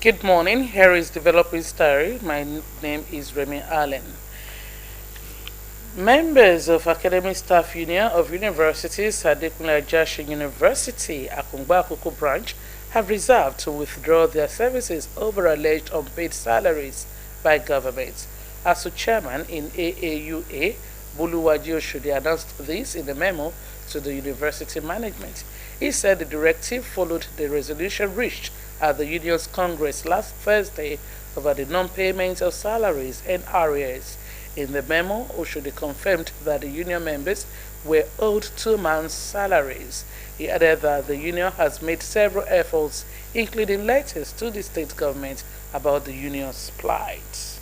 Good morning. Here is Developing Story. My name is Remy Allen. Members of Academic Staff Union of Universities, Adekunle Ajasin University, Akungba Akoko branch, have resolved to withdraw their services over alleged unpaid salaries by government. ASU chairman in AAUA, Buluwaji Oshodi, announced this in a memo to the university management. He said the directive followed the resolution reached at the union's congress last Thursday over the non-payment of salaries and arrears. In the memo, Oshodi confirmed that the union members were owed 2 months' salaries. He added that the union has made several efforts, including letters to the state government about the union's plight.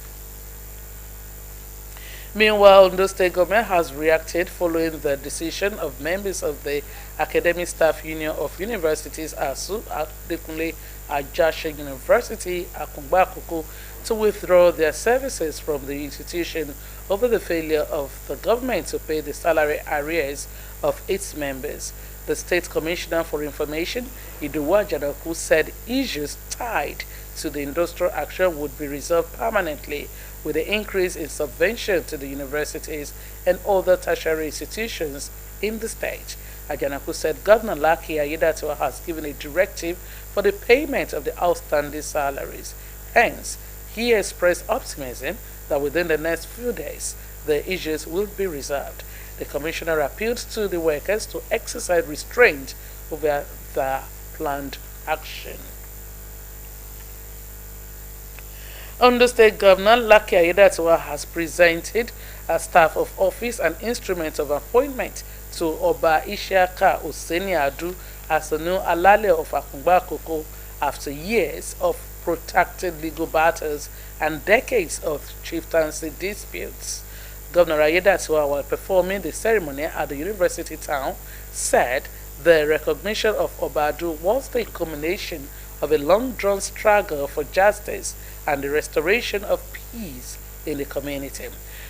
Meanwhile, the state government has reacted following the decision of members of the Academic Staff Union of Universities, ASU, Adekunle Ajasin University, Akungba Akoko, to withdraw their services from the institution over the failure of the government to pay the salary arrears of its members. The State Commissioner for Information, Idowu Ajanaku, said issues tied to the industrial action would be resolved permanently with the increase in subvention to the universities and other tertiary institutions in the state. Ajanaku said Governor Lucky Aiyedatiwa has given a directive for the payment of the outstanding salaries. Hence, he expressed optimism that within the next few days, the issues will be resolved. The commissioner appealed to the workers to exercise restraint over the planned action. Ondo State Governor Lucky Aiyedatiwa has presented a staff of office and instrument of appointment to Oba Isiaka Oseni Adu as the new Alale of Akungba Akoko after years of protracted legal battles and decades of chieftaincy disputes. Governor Aiyedatiwa, while performing the ceremony at the university town, said the recognition of Oba Adu was the culmination of a long-drawn struggle for justice and the restoration of peace in the community.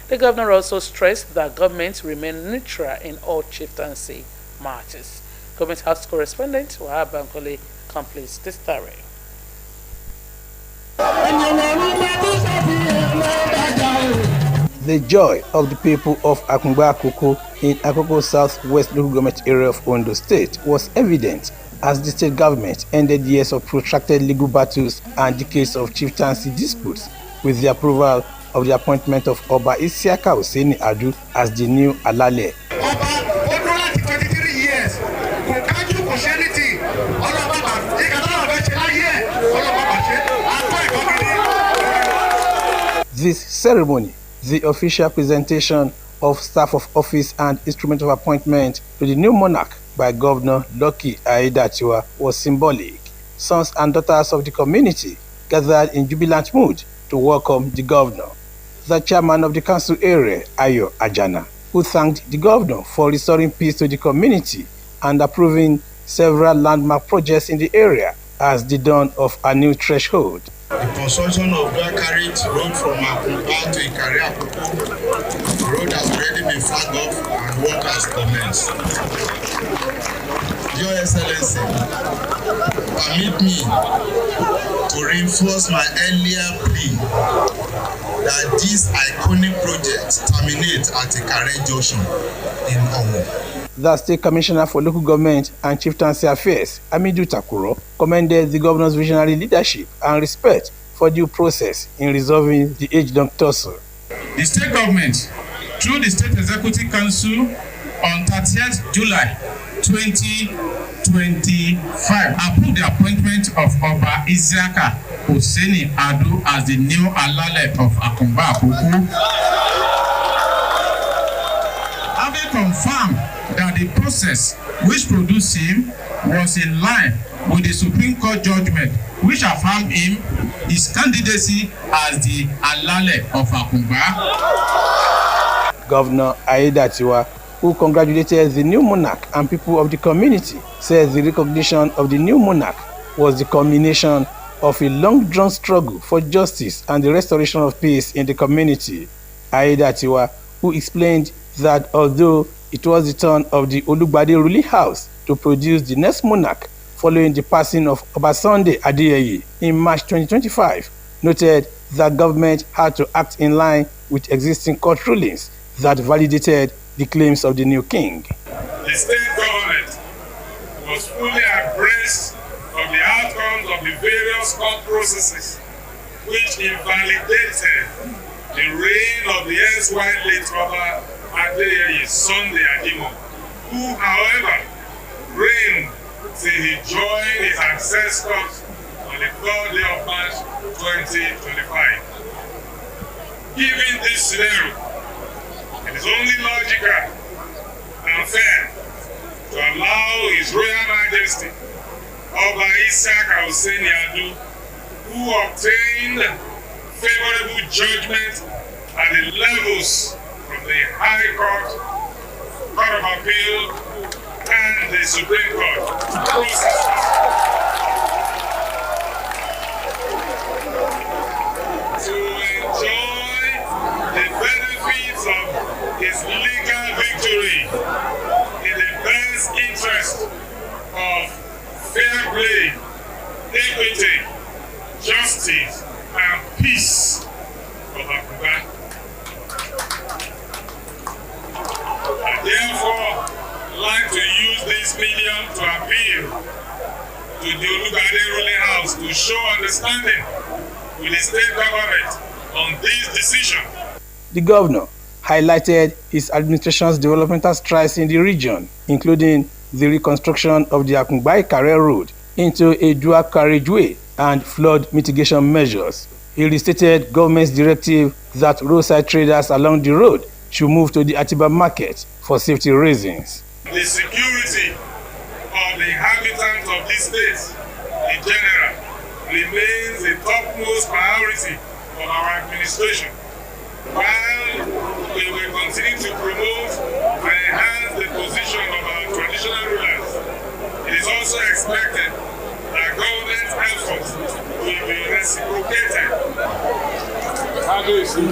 The governor also stressed that government remain neutral in all chieftaincy matters. Government House correspondent Wahab Bankole completes the story. The joy of the people of Akungba Akoko in Akoko Southwest local government area of Ondo State was evident as the state government ended years of protracted legal battles and decades of chieftaincy disputes with the approval of the appointment of Oba Isiaka Oseni Adu as the new Alale. This ceremony, the official presentation of staff of office and instrument of appointment to the new monarch by Governor Lucky Aiyedatiwa, was symbolic. Sons and daughters of the community gathered in jubilant mood to welcome the governor. The chairman of the council area, Ayo Ajana, who thanked the governor for restoring peace to the community and approving several landmark projects in the area as the dawn of a new threshold. The construction of dual carriage road from Akungba to Ikari Akoko, the road has already been flagged off and work has commenced. Your Excellency, permit me to reinforce my earlier plea that this iconic project terminates at Ikari Junction in Owo. The State Commissioner for Local Government and Chieftaincy Affairs, Amidu Takuro, commended the governor's visionary leadership and respect for due process in resolving the age-long tussle. The state government, through the State Executive Council, on 30th July 2025, approved the appointment of Oba Isiaka Oseni Adu as the new Alale of Akungba Akoko. Having confirmed that the process which produced him was in line with the Supreme Court judgment which affirmed him his candidacy as the Alale of Akungba. Governor Aiyedatiwa, who congratulated the new monarch and people of the community, said the recognition of the new monarch was the culmination of a long-drawn struggle for justice and the restoration of peace in the community. Aiyedatiwa, who explained that although it was the turn of the Olugbade ruling house to produce the next monarch, following the passing of Obasanjo Adeyeye in March 2025, noted that government had to act in line with existing court rulings that validated the claims of the new king. The state government was fully abreast of the outcomes of the various court processes which invalidated the reign of the erstwhile late Oba Adeyeye Sunday Adimo, who, however, reigned till he joined his ancestors on the 3rd day of March 2025. Given this scenario, it is only logical and fair to allow His Royal Majesty Oba Isiaka Hussaini Adu, who obtained favorable judgment at the levels from the High Court, Court of Appeal, and the Supreme Court, to enjoy the benefits of his legal victory in the best interest of fair play, equity, justice, and peace of Akuba. I therefore like to use this medium to appeal to the Olugade ruling house to show understanding with the state government on this decision. The governor highlighted his administration's developmental strides in the region, including the reconstruction of the Akungba-Ikare road into a dual carriageway and flood mitigation measures. He restated government's directive that roadside traders along the road should move to the Atiba market for safety reasons. The security of the inhabitants of this state in general remains the topmost priority of our administration. While we will continue to promote and enhance the position of our traditional rulers, it is also expected that government efforts will be reciprocated. How do you see?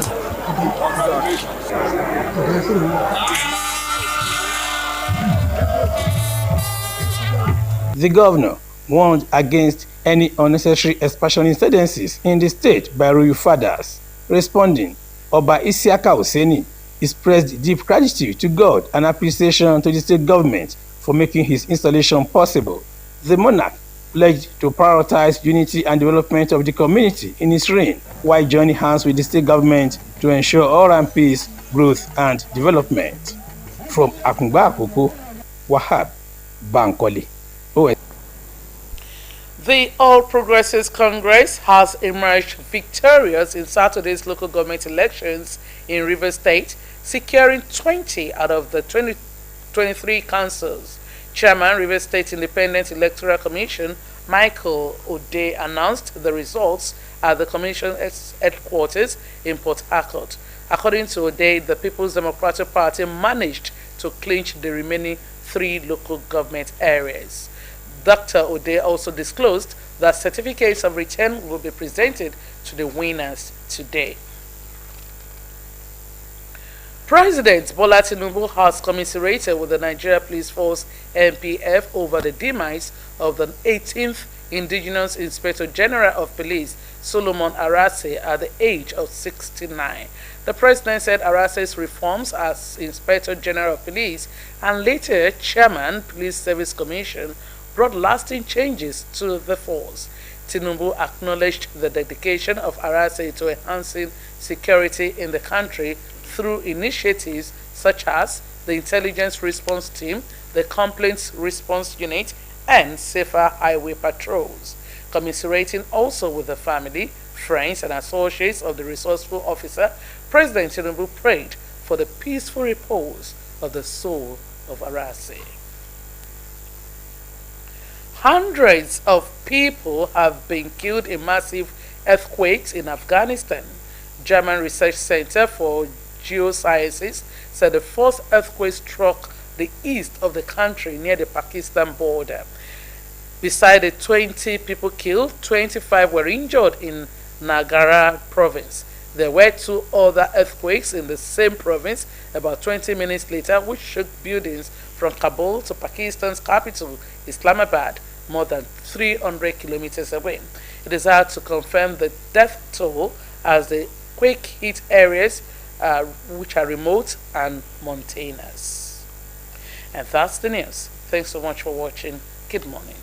The governor warned against any unnecessary expansion incidences in the state by royal fathers. Responding, Oba Isiaka Hussaini expressed deep gratitude to God and appreciation to the state government for making his installation possible. The monarch pledged to prioritize unity and development of the community in his reign, while joining hands with the state government to ensure all-round peace, growth, and development. From Akungba Akoko, Wahab Bankole. The All Progressives Congress has emerged victorious in Saturday's local government elections in Rivers State, securing 20 out of the 23 councils. Chairman, Rivers State Independent Electoral Commission, Michael Ode, announced the results at the Commission's headquarters in Port Harcourt. According to Ode, the People's Democratic Party managed to clinch the remaining 3 local government areas. Dr. Ode also disclosed that certificates of return will be presented to the winners today. President Bola Tinubu has commiserated with the Nigeria Police Force (NPF) over the demise of the 18th Indigenous Inspector General of Police, Solomon Arase, at the age of 69. The president said Arase's reforms as Inspector General of Police and later Chairman, Police Service Commission, brought lasting changes to the force. Tinubu acknowledged the dedication of Arase to enhancing security in the country through initiatives such as the Intelligence Response Team, the Complaints Response Unit, and safer highway patrols. Commiserating also with the family, friends, and associates of the resourceful officer, President Tinubu prayed for the peaceful repose of the soul of Arase. Hundreds of people have been killed in massive earthquakes in Afghanistan. German Research Center for Geosciences said the first earthquake struck the east of the country near the Pakistan border. Beside the 20 people killed, 25 were injured in Nagara province. There were 2 other earthquakes in the same province about 20 minutes later, which shook buildings from Kabul to Pakistan's capital, Islamabad, more than 300 kilometers away. It is hard to confirm the death toll as the quake hit areas which are remote and mountainous. And that's the news. Thanks so much for watching. Good morning.